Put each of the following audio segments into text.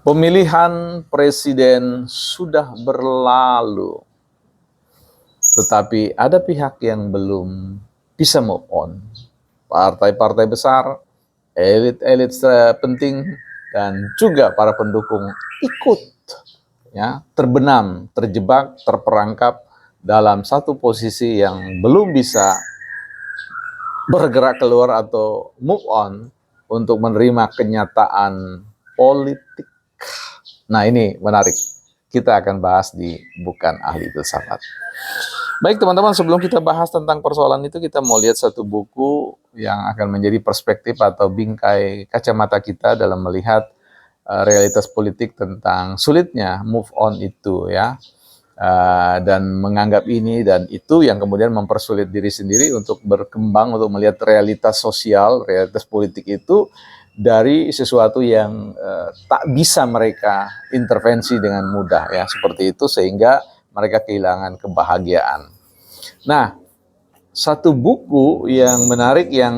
Pemilihan presiden sudah berlalu, tetapi ada pihak yang belum bisa move on. Partai-partai besar, elit-elit penting, dan juga para pendukung ikut terbenam, terjebak, terperangkap dalam satu posisi yang belum bisa bergerak keluar atau move on untuk menerima kenyataan politik. Nah, ini menarik. Kita akan bahas di Bukan Ahli Filsafat. Baik teman-teman, sebelum kita bahas tentang persoalan itu, kita mau lihat satu buku yang akan menjadi perspektif atau bingkai kacamata kita dalam melihat realitas politik tentang sulitnya move on itu ya. Dan menganggap ini dan itu yang kemudian mempersulit diri sendiri untuk berkembang, untuk melihat realitas sosial, realitas politik itu dari sesuatu yang tak bisa mereka intervensi dengan mudah ya, seperti itu, sehingga mereka kehilangan kebahagiaan. Nah, satu buku yang menarik yang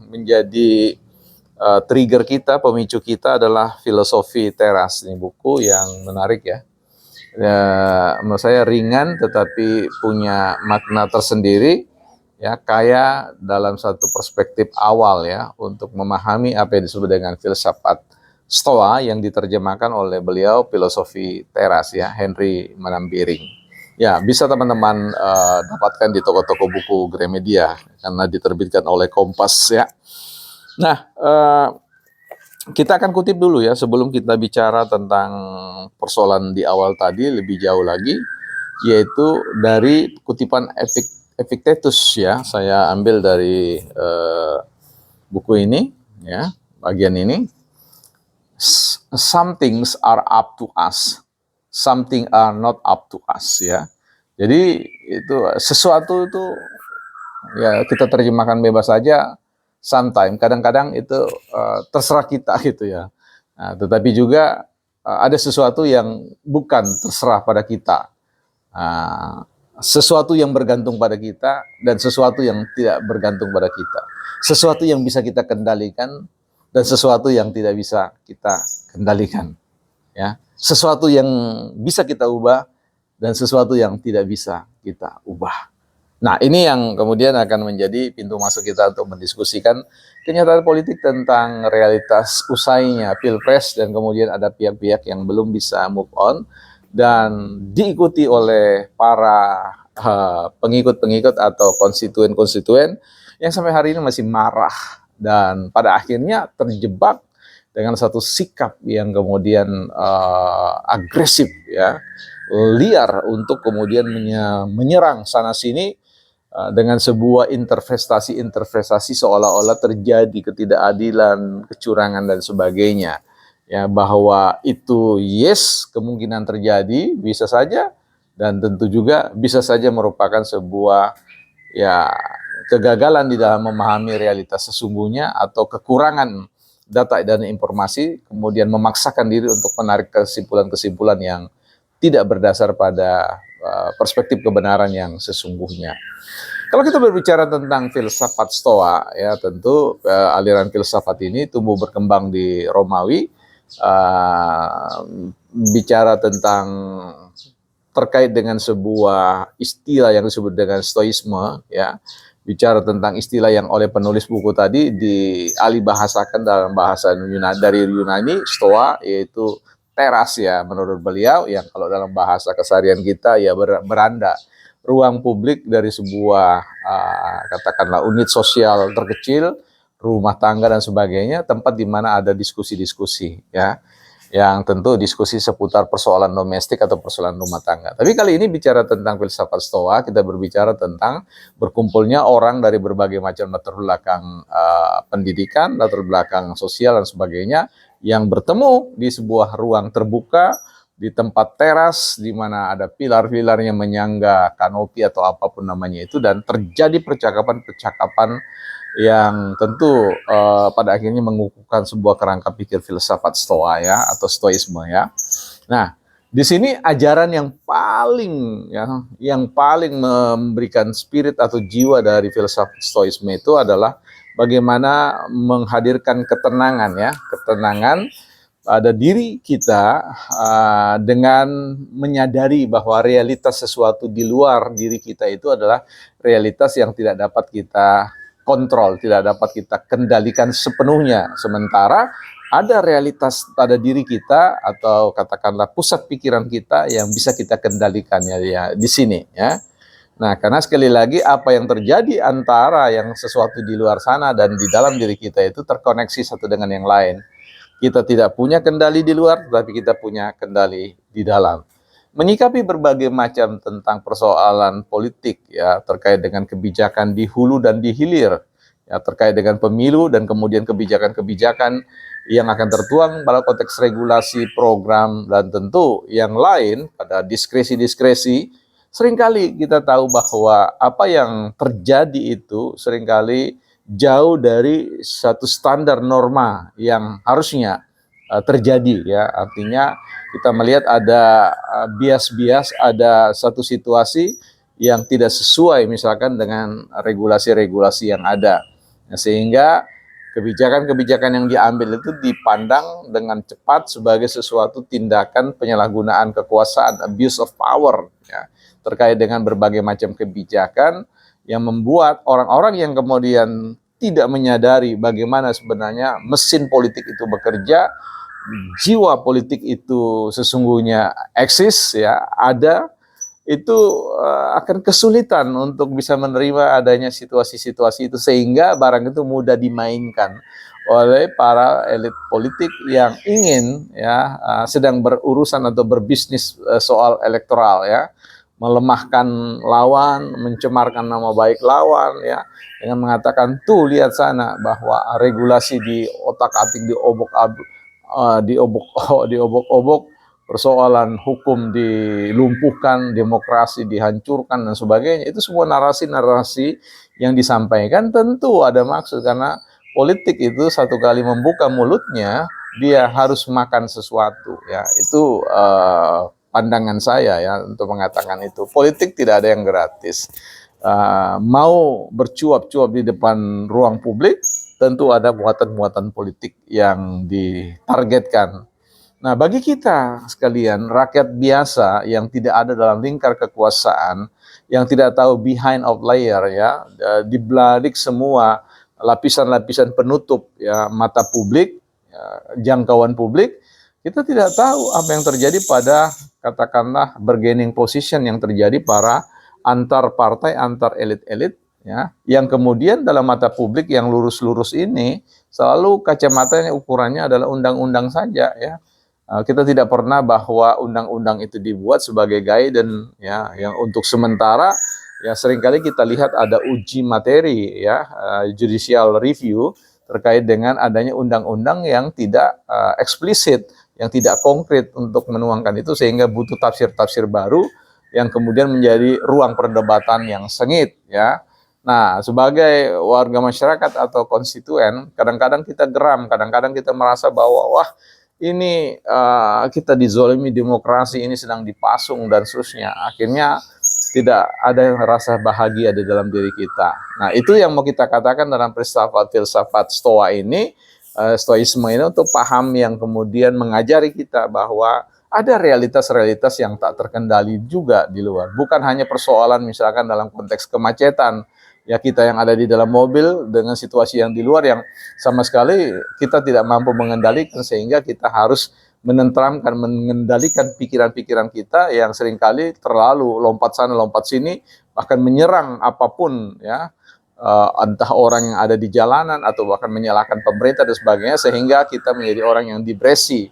menjadi trigger kita, pemicu kita adalah Filosofi Teras. Ini buku yang menarik ya. Menurut saya ringan tetapi punya makna tersendiri ya, kaya dalam satu perspektif awal ya untuk memahami apa yang disebut dengan filsafat Stoa yang diterjemahkan oleh beliau, Filosofi Teras ya, Henry Manambiring. Ya, bisa teman-teman dapatkan di toko-toko buku Gramedia karena diterbitkan oleh Kompas ya. Nah, kita akan kutip dulu ya sebelum kita bicara tentang persoalan di awal tadi lebih jauh lagi, yaitu dari kutipan Epictetus ya. Saya ambil dari buku ini ya, bagian ini. Some things are up to us, something are not up to us ya. Jadi itu sesuatu itu ya kita terjemahkan bebas saja. Sometimes, kadang-kadang itu terserah kita gitu ya. Nah, tetapi juga ada sesuatu yang bukan terserah pada kita. Sesuatu yang bergantung pada kita dan sesuatu yang tidak bergantung pada kita. Sesuatu yang bisa kita kendalikan dan sesuatu yang tidak bisa kita kendalikan. Ya, sesuatu yang bisa kita ubah dan sesuatu yang tidak bisa kita ubah. Nah, ini yang kemudian akan menjadi pintu masuk kita untuk mendiskusikan kenyataan politik tentang realitas usainya Pilpres, dan kemudian ada pihak-pihak yang belum bisa move on dan diikuti oleh para pengikut-pengikut atau konstituen-konstituen yang sampai hari ini masih marah dan pada akhirnya terjebak dengan satu sikap yang kemudian agresif ya, liar untuk kemudian menyerang sana-sini dengan sebuah interpretasi seolah-olah terjadi ketidakadilan, kecurangan dan sebagainya. Ya, bahwa itu yes, kemungkinan terjadi, bisa saja, dan tentu juga bisa saja merupakan sebuah ya kegagalan di dalam memahami realitas sesungguhnya atau kekurangan data dan informasi, kemudian memaksakan diri untuk menarik kesimpulan-kesimpulan yang tidak berdasar pada perspektif kebenaran yang sesungguhnya. Kalau kita berbicara tentang filsafat Stoa, ya tentu aliran filsafat ini tumbuh berkembang di Romawi, bicara tentang terkait dengan sebuah istilah yang disebut dengan Stoisme, ya, bicara tentang istilah yang oleh penulis buku tadi dialih bahasakan dalam bahasa dari Yunani, Stoa, yaitu teras ya menurut beliau, yang kalau dalam bahasa keseharian kita ya beranda, ruang publik dari sebuah katakanlah unit sosial terkecil, rumah tangga dan sebagainya, tempat di mana ada diskusi-diskusi ya, yang tentu diskusi seputar persoalan domestik atau persoalan rumah tangga. Tapi kali ini bicara tentang filsafat Stoa, kita berbicara tentang berkumpulnya orang dari berbagai macam latar belakang pendidikan, latar belakang sosial dan sebagainya, yang bertemu di sebuah ruang terbuka, di tempat teras di mana ada pilar-pilarnya menyangga kanopi atau apapun namanya itu, dan terjadi percakapan-percakapan yang tentu pada akhirnya mengukuhkan sebuah kerangka pikir filsafat Stoa ya, atau Stoisme ya. Nah, di sini ajaran yang paling memberikan spirit atau jiwa dari filsafat Stoisme itu adalah bagaimana menghadirkan ketenangan ya, ketenangan pada diri kita dengan menyadari bahwa realitas sesuatu di luar diri kita itu adalah realitas yang tidak dapat kita kontrol, tidak dapat kita kendalikan sepenuhnya. Sementara ada realitas pada diri kita atau katakanlah pusat pikiran kita yang bisa kita kendalikan ya di sini ya. Nah, karena sekali lagi apa yang terjadi antara yang sesuatu di luar sana dan di dalam diri kita itu terkoneksi satu dengan yang lain. Kita tidak punya kendali di luar, tetapi kita punya kendali di dalam. Menyikapi berbagai macam tentang persoalan politik ya terkait dengan kebijakan di hulu dan di hilir, ya terkait dengan pemilu dan kemudian kebijakan-kebijakan yang akan tertuang pada konteks regulasi, program, dan tentu yang lain pada diskresi-diskresi. Seringkali kita tahu bahwa apa yang terjadi itu seringkali jauh dari satu standar norma yang harusnya terjadi ya. Artinya kita melihat ada bias-bias, ada satu situasi yang tidak sesuai misalkan dengan regulasi-regulasi yang ada. Nah, sehingga kebijakan-kebijakan yang diambil itu dipandang dengan cepat sebagai sesuatu tindakan penyalahgunaan kekuasaan, abuse of power ya, terkait dengan berbagai macam kebijakan yang membuat orang-orang yang kemudian tidak menyadari bagaimana sebenarnya mesin politik itu bekerja, jiwa politik itu sesungguhnya eksis ya, ada, itu akan kesulitan untuk bisa menerima adanya situasi-situasi itu sehingga barang itu mudah dimainkan oleh para elit politik yang ingin ya sedang berurusan atau berbisnis soal elektoral ya, melemahkan lawan, mencemarkan nama baik lawan ya, dengan mengatakan tuh lihat sana bahwa regulasi di otak-atik diobok-obok, persoalan hukum dilumpuhkan, demokrasi dihancurkan dan sebagainya. Itu semua narasi-narasi yang disampaikan tentu ada maksud, karena politik itu satu kali membuka mulutnya dia harus makan sesuatu ya. Itu pandangan saya ya untuk mengatakan itu. Politik tidak ada yang gratis. Mau bercuap-cuap di depan ruang publik, tentu ada muatan-muatan politik yang ditargetkan. Nah, bagi kita sekalian, rakyat biasa yang tidak ada dalam lingkar kekuasaan, yang tidak tahu behind of layer ya, di balik semua lapisan-lapisan penutup ya mata publik, ya, jangkauan publik, kita tidak tahu apa yang terjadi pada katakanlah bargaining position yang terjadi para antar partai, antar elit-elit ya, yang kemudian dalam mata publik yang lurus-lurus ini selalu kacamatanya ukurannya adalah undang-undang saja ya. Kita tidak pernah bahwa undang-undang itu dibuat sebagai guidance ya, yang untuk sementara ya seringkali kita lihat ada uji materi ya, judicial review terkait dengan adanya undang-undang yang tidak eksplisit, yang tidak konkret untuk menuangkan itu, sehingga butuh tafsir-tafsir baru yang kemudian menjadi ruang perdebatan yang sengit ya. Nah, sebagai warga masyarakat atau konstituen, kadang-kadang kita geram, kadang-kadang kita merasa bahwa wah ini kita dizolimi, demokrasi ini sedang dipasung dan seterusnya. Akhirnya tidak ada rasa bahagia di dalam diri kita. Nah, itu yang mau kita katakan dalam filsafat Stoa ini, Stoisme ini, untuk paham yang kemudian mengajari kita bahwa ada realitas-realitas yang tak terkendali juga di luar. Bukan hanya persoalan misalkan dalam konteks kemacetan, ya kita yang ada di dalam mobil dengan situasi yang di luar yang sama sekali kita tidak mampu mengendalikan, sehingga kita harus menenteramkan, mengendalikan pikiran-pikiran kita yang seringkali terlalu lompat sana lompat sini, bahkan menyerang apapun ya, entah orang yang ada di jalanan atau bahkan menyalahkan pemerintah dan sebagainya, sehingga kita menjadi orang yang depresi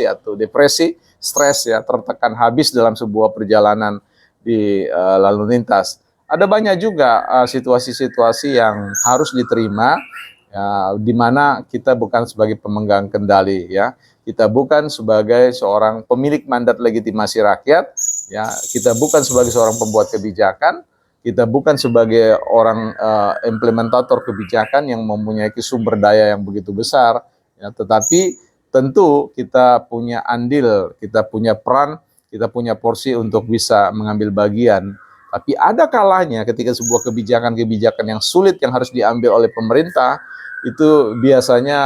atau depresi, stres ya, tertekan habis dalam sebuah perjalanan di lalu lintas. Ada banyak juga situasi-situasi yang harus diterima ya, di mana kita bukan sebagai pemegang kendali ya, kita bukan sebagai seorang pemilik mandat legitimasi rakyat ya, kita bukan sebagai seorang pembuat kebijakan, kita bukan sebagai orang implementator kebijakan yang mempunyai sumber daya yang begitu besar ya, tetapi tentu kita punya andil, kita punya peran, kita punya porsi untuk bisa mengambil bagian. Tapi ada kalanya ketika sebuah kebijakan-kebijakan yang sulit yang harus diambil oleh pemerintah itu biasanya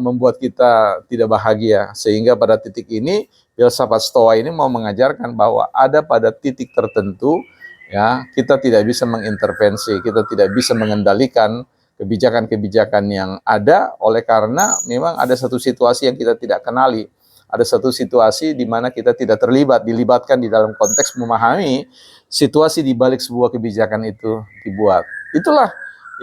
membuat kita tidak bahagia. Sehingga pada titik ini filsafat Stoa ini mau mengajarkan bahwa ada pada titik tertentu ya kita tidak bisa mengintervensi, kita tidak bisa mengendalikan kebijakan-kebijakan yang ada oleh karena memang ada satu situasi yang kita tidak kenali. Ada satu situasi di mana kita tidak dilibatkan di dalam konteks memahami situasi di balik sebuah kebijakan itu dibuat. Itulah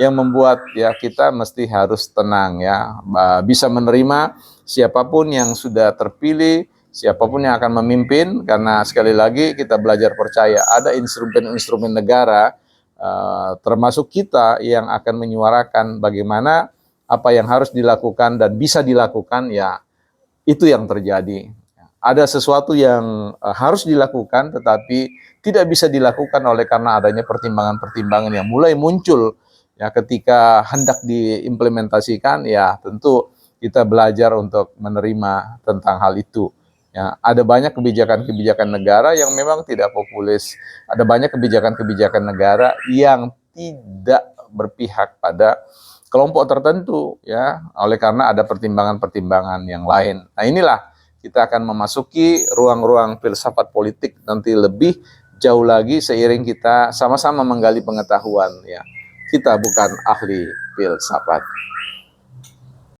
yang membuat ya kita mesti harus tenang ya, bisa menerima siapapun yang sudah terpilih, siapapun yang akan memimpin, karena sekali lagi kita belajar percaya ada instrumen-instrumen negara termasuk kita yang akan menyuarakan bagaimana apa yang harus dilakukan dan bisa dilakukan, ya itu yang terjadi. Ada sesuatu yang harus dilakukan tetapi tidak bisa dilakukan oleh karena adanya pertimbangan-pertimbangan yang mulai muncul ya ketika hendak diimplementasikan. Ya tentu kita belajar untuk menerima tentang hal itu. Ya, ada banyak kebijakan-kebijakan negara yang memang tidak populis. Ada banyak kebijakan-kebijakan negara yang tidak berpihak pada kelompok tertentu ya, oleh karena ada pertimbangan-pertimbangan yang lain. Nah, inilah kita akan memasuki ruang-ruang filsafat politik nanti lebih jauh lagi seiring kita sama-sama menggali pengetahuan ya. Kita bukan ahli filsafat.